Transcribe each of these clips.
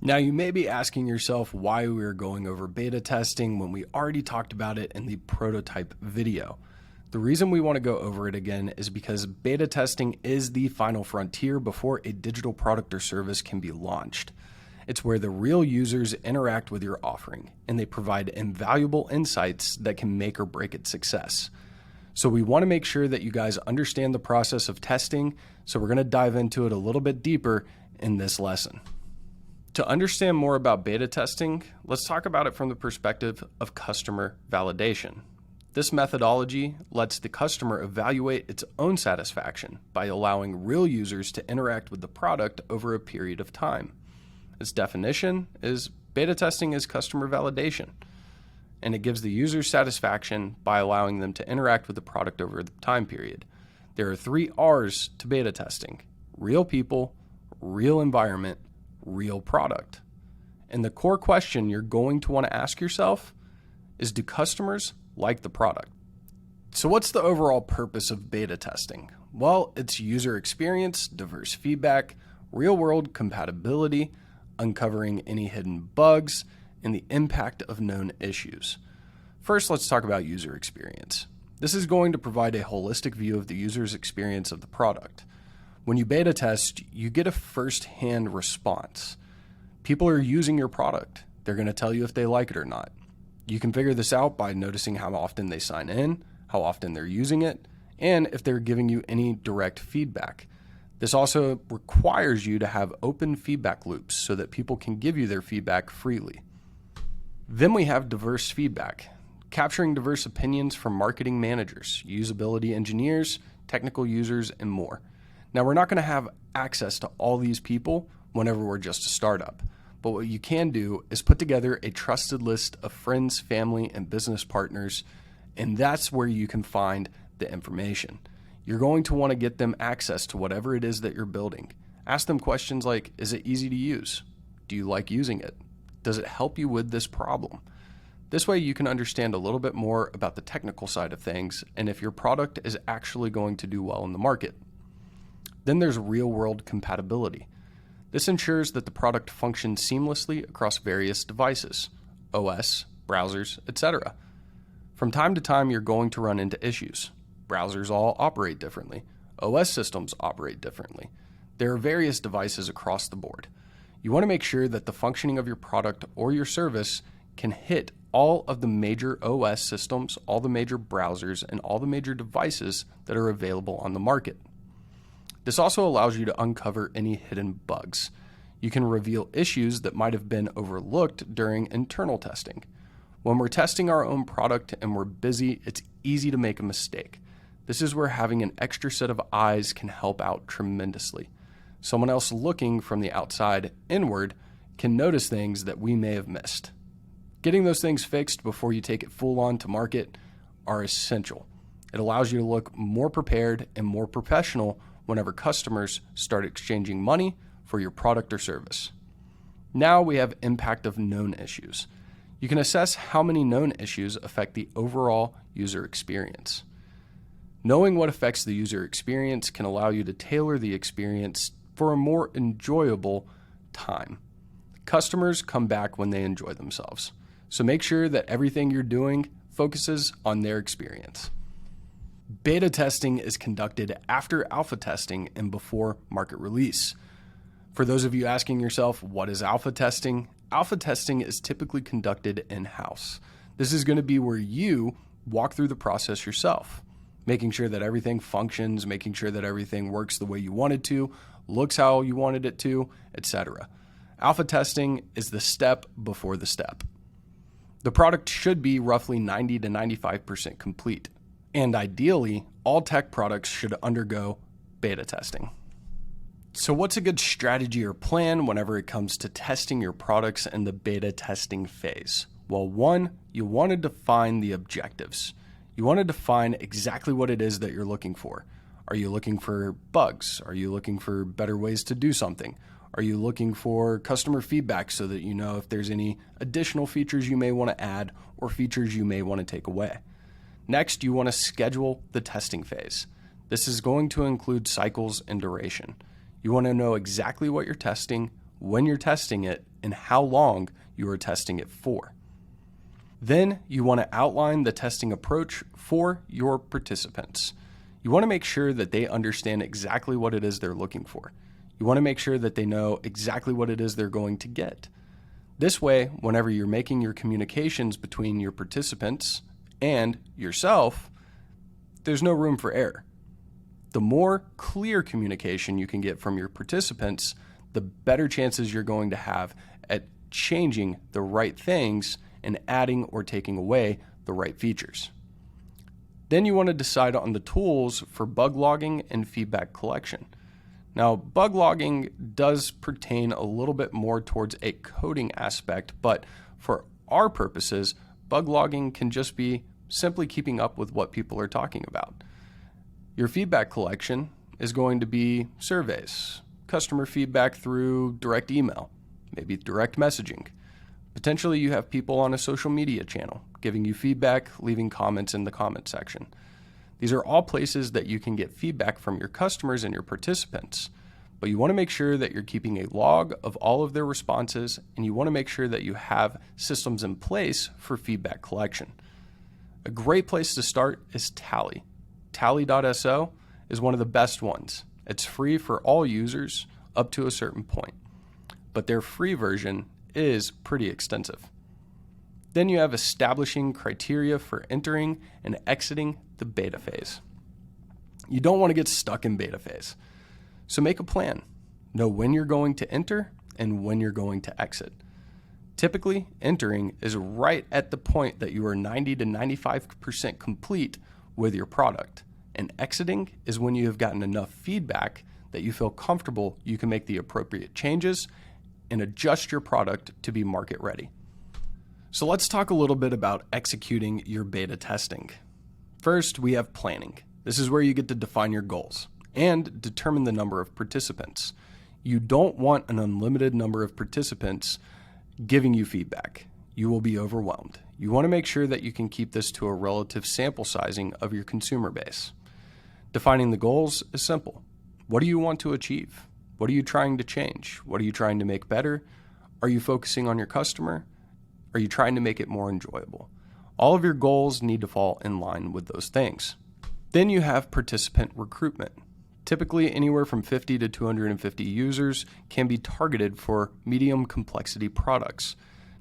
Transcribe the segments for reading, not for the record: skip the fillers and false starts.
Now, you may be asking yourself why we are going over beta testing when we already talked about it in the prototype video. The reason we want to go over it again is because beta testing is the final frontier before a digital product or service can be launched. It's where the real users interact with your offering, and they provide invaluable insights that can make or break its success. So we want to make sure that you guys understand the process of testing, so we're going to dive into it a little bit deeper in this lesson. To understand more about beta testing, let's talk about it from the perspective of customer validation. This methodology lets the customer evaluate its own satisfaction by allowing real users to interact with the product over a period of time. Its definition is beta testing is customer validation, and it gives the user satisfaction by allowing them to interact with the product over the time period. There are 3 R's to beta testing: real people, real environment, real product. And the core question you're going to want to ask yourself is, do customers like the product? So what's the overall purpose of beta testing? Well, it's user experience, diverse feedback, real-world compatibility, uncovering any hidden bugs, and the impact of known issues. First, let's talk about user experience. This is going to provide a holistic view of the user's experience of the product. When you beta test, you get a first-hand response. People are using your product. They're going to tell you if they like it or not. You can figure this out by noticing how often they sign in, how often they're using it, and if they're giving you any direct feedback. This also requires you to have open feedback loops so that people can give you their feedback freely. Then we have diverse feedback, capturing diverse opinions from marketing managers, usability engineers, technical users, and more. Now, we're not going to have access to all these people whenever we're just a startup, but what you can do is put together a trusted list of friends, family, and business partners, and that's where you can find the information. You're going to want to get them access to whatever it is that you're building. Ask them questions like, is it easy to use? Do you like using it? Does it help you with this problem? This way you can understand a little bit more about the technical side of things and if your product is actually going to do well in the market. Then there's real-world compatibility. This ensures that the product functions seamlessly across various devices, OS, browsers, etc. From time to time, you're going to run into issues. Browsers all operate differently. OS systems operate differently. There are various devices across the board. You want to make sure that the functioning of your product or your service can hit all of the major OS systems, all the major browsers, and all the major devices that are available on the market. This also allows you to uncover any hidden bugs. You can reveal issues that might have been overlooked during internal testing. When we're testing our own product and we're busy, it's easy to make a mistake. This is where having an extra set of eyes can help out tremendously. Someone else looking from the outside inward can notice things that we may have missed. Getting those things fixed before you take it full on to market are essential. It allows you to look more prepared and more professional whenever customers start exchanging money for your product or service. Now we have impact of known issues. You can assess how many known issues affect the overall user experience. Knowing what affects the user experience can allow you to tailor the experience for a more enjoyable time. Customers come back when they enjoy themselves. So make sure that everything you're doing focuses on their experience. Beta testing is conducted after alpha testing and before market release. For those of you asking yourself, what is alpha testing? Alpha testing is typically conducted in-house. This is going to be where you walk through the process yourself, making sure that everything functions, making sure that everything works the way you wanted to, looks how you wanted it to, etc. Alpha testing is the step before the step. The product should be roughly 90 to 95% complete. And ideally, all tech products should undergo beta testing. So what's a good strategy or plan whenever it comes to testing your products in the beta testing phase? Well, one, you want to define the objectives. You want to define exactly what it is that you're looking for. Are you looking for bugs? Are you looking for better ways to do something? Are you looking for customer feedback so that you know if there's any additional features you may want to add or features you may want to take away? Next, you want to schedule the testing phase. This is going to include cycles and duration. You want to know exactly what you're testing, when you're testing it, and how long you are testing it for. Then you want to outline the testing approach for your participants. You want to make sure that they understand exactly what it is they're looking for. You want to make sure that they know exactly what it is they're going to get. This way, whenever you're making your communications between your participants and yourself, there's no room for error. The more clear communication you can get from your participants, the better chances you're going to have at changing the right things and adding or taking away the right features. Then you want to decide on the tools for bug logging and feedback collection. Now, bug logging does pertain a little bit more towards a coding aspect, but for our purposes, bug logging can just be simply keeping up with what people are talking about. Your feedback collection is going to be surveys, customer feedback through direct email, maybe direct messaging. Potentially you have people on a social media channel giving you feedback, leaving comments in the comment section. These are all places that you can get feedback from your customers and your participants, but you want to make sure that you're keeping a log of all of their responses, and you want to make sure that you have systems in place for feedback collection. A great place to start is Tally. Tally.so is one of the best ones. It's free for all users up to a certain point, but their free version is pretty extensive. Then you have establishing criteria for entering and exiting the beta phase. You don't want to get stuck in beta phase. So make a plan. Know when you're going to enter and when you're going to exit. Typically, entering is right at the point that you are 90 to 95% complete with your product. And exiting is when you have gotten enough feedback that you feel comfortable you can make the appropriate changes and adjust your product to be market ready. So let's talk a little bit about executing your beta testing. First, we have planning. This is where you get to define your goals and determine the number of participants. You don't want an unlimited number of participants giving you feedback. You will be overwhelmed. You want to make sure that you can keep this to a relative sample sizing of your consumer base. Defining the goals is simple. What do you want to achieve? What are you trying to change? What are you trying to make better? Are you focusing on your customer? Are you trying to make it more enjoyable? All of your goals need to fall in line with those things. Then you have participant recruitment. Typically, anywhere from 50 to 250 users can be targeted for medium complexity products.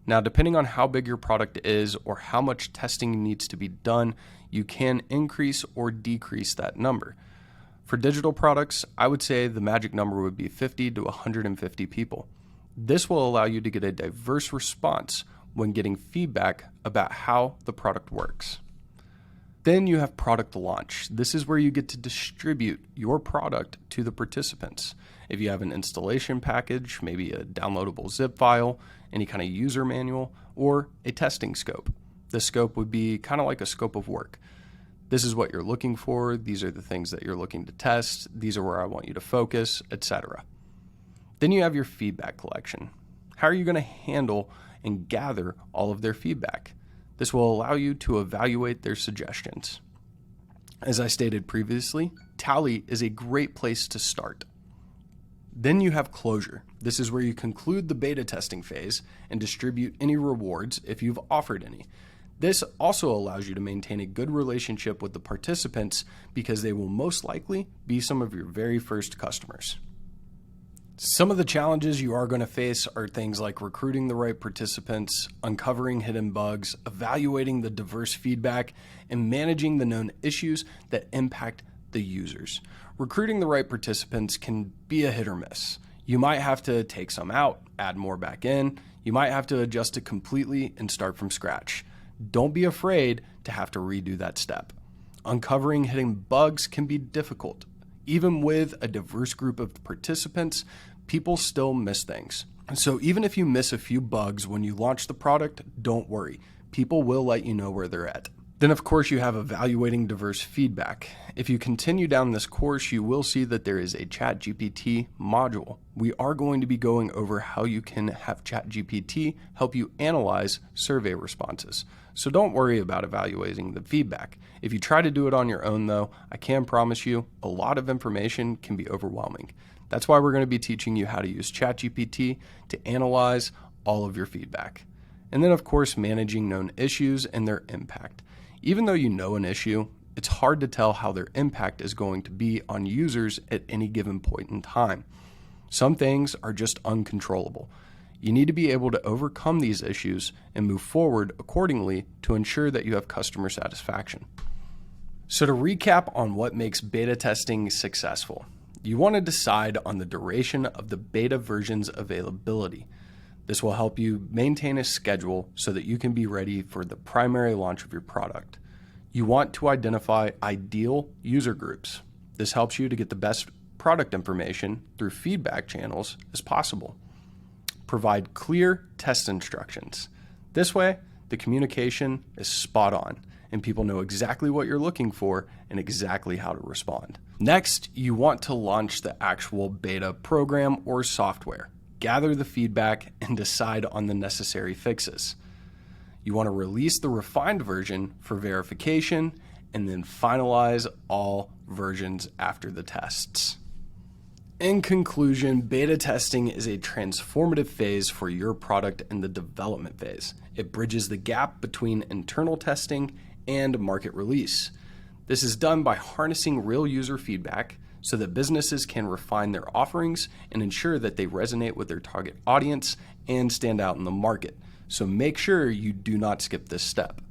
Now, depending on how big your product is or how much testing needs to be done, you can increase or decrease that number. For digital products, I would say the magic number would be 50 to 150 people. This will allow you to get a diverse response when getting feedback about how the product works. Then you have product launch. This is where you get to distribute your product to the participants. If you have an installation package, maybe a downloadable zip file, any kind of user manual, or a testing scope. The scope would be kind of like a scope of work. This is what you're looking for. These are the things that you're looking to test. These are where I want you to focus, etc. Then you have your feedback collection. How are you going to handle and gather all of their feedback? This will allow you to evaluate their suggestions. As I stated previously, Tally is a great place to start. Then you have closure. This is where you conclude the beta testing phase and distribute any rewards if you've offered any. This also allows you to maintain a good relationship with the participants because they will most likely be some of your very first customers. Some of the challenges you are going to face are things like recruiting the right participants, uncovering hidden bugs, evaluating the diverse feedback, and managing the known issues that impact the users. Recruiting the right participants can be a hit or miss. You might have to take some out, add more back in. You might have to adjust it completely and start from scratch. Don't be afraid to have to redo that step. Uncovering hidden bugs can be difficult. Even with a diverse group of participants, people still miss things. So even if you miss a few bugs when you launch the product, don't worry. People will let you know where they're at. Then, of course, you have evaluating diverse feedback. If you continue down this course, you will see that there is a ChatGPT module. We are going to be going over how you can have ChatGPT help you analyze survey responses. So don't worry about evaluating the feedback. If you try to do it on your own, though, I can promise you a lot of information can be overwhelming. That's why we're going to be teaching you how to use ChatGPT to analyze all of your feedback. And then, of course, managing known issues and their impact. Even though you know an issue, it's hard to tell how their impact is going to be on users at any given point in time. Some things are just uncontrollable. You need to be able to overcome these issues and move forward accordingly to ensure that you have customer satisfaction. So to recap on what makes beta testing successful, you want to decide on the duration of the beta version's availability. This will help you maintain a schedule so that you can be ready for the primary launch of your product. You want to identify ideal user groups. This helps you to get the best product information through feedback channels as possible. Provide clear test instructions. This way, the communication is spot on and people know exactly what you're looking for and exactly how to respond. Next, you want to launch the actual beta program or software. Gather the feedback and decide on the necessary fixes. You want to release the refined version for verification and then finalize all versions after the tests. In conclusion, beta testing is a transformative phase for your product in the development phase. It bridges the gap between internal testing and market release. This is done by harnessing real user feedback so that businesses can refine their offerings and ensure that they resonate with their target audience and stand out in the market. So make sure you do not skip this step.